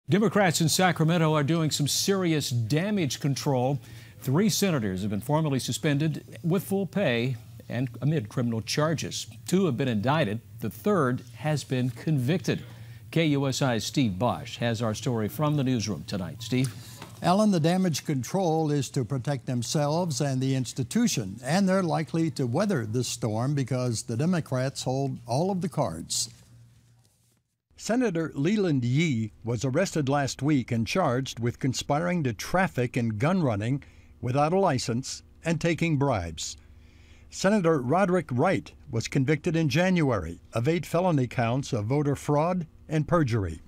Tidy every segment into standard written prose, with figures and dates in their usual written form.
Democrats in Sacramento are doing some serious damage control. 3 senators have been formally suspended with full pay and amid criminal charges. 2 have been indicted. The 3rd has been convicted. KUSI's Steve Bosch has our story from the newsroom tonight. Steve? Alan, the damage control is to protect themselves and the institution, and they're likely to weather this storm because the Democrats hold all of the cards. Senator Leland Yee was arrested last week and charged with conspiring to traffic and gun running without a license and taking bribes. Senator Roderick Wright was convicted in January of 8 felony counts of voter fraud and perjury.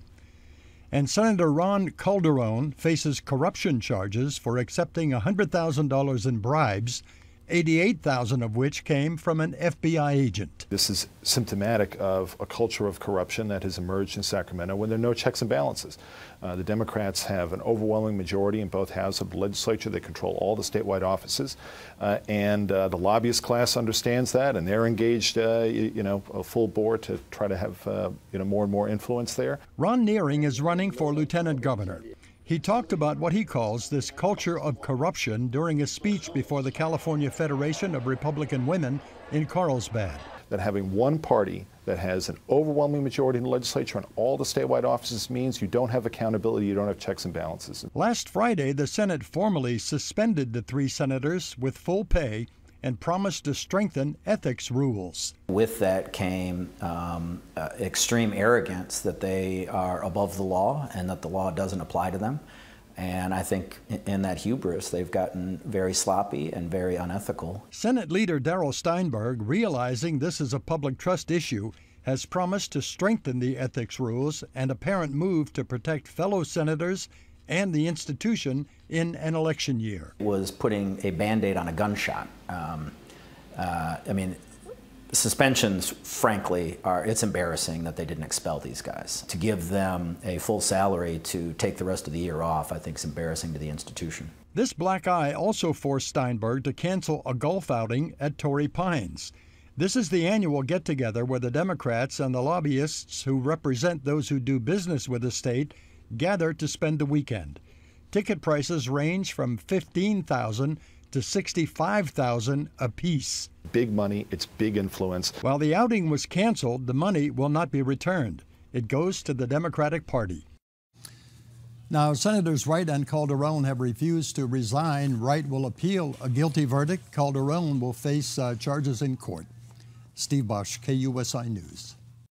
And Senator Ron Calderon faces corruption charges for accepting $100,000 in bribes, $88,000 of which came from an FBI agent. This is symptomatic of a culture of corruption that has emerged in Sacramento when there are no checks and balances. The Democrats have an overwhelming majority in both houses of the legislature. They control all the statewide offices, and the lobbyist class understands that, and they're engaged, a full bore to try to have, more and more influence there. Ron Nehring is running for lieutenant governor. He talked about what he calls this culture of corruption during a speech before the California Federation of Republican Women in Carlsbad. That having one party that has an overwhelming majority in the legislature and all the statewide offices means you don't have accountability, you don't have checks and balances. Last Friday, the Senate formally suspended the 3 senators with full pay and promised to strengthen ethics rules. With that came extreme arrogance that they are above the law and that the law doesn't apply to them. And I think in that hubris, they've gotten very sloppy and very unethical. Senate Leader Darrell Steinberg, realizing this is a public trust issue, has promised to strengthen the ethics rules, an apparent move to protect fellow senators and the institution in an election year. Was putting a Band-Aid on a gunshot. Suspensions, frankly, it's embarrassing that they didn't expel these guys. To give them a full salary to take the rest of the year off, I think is embarrassing to the institution. This black eye also forced Steinberg to cancel a golf outing at Torrey Pines. This is the annual get-together where the Democrats and the lobbyists who represent those who do business with the state gather to spend the weekend. Ticket prices range from $15,000 to $65,000 apiece. Big money, it's big influence. While the outing was canceled, the money will not be returned. It goes to the Democratic Party. Now, Senators Wright and Calderon have refused to resign. Wright will appeal a guilty verdict. Calderon will face charges in court. Steve Bosch, KUSI News.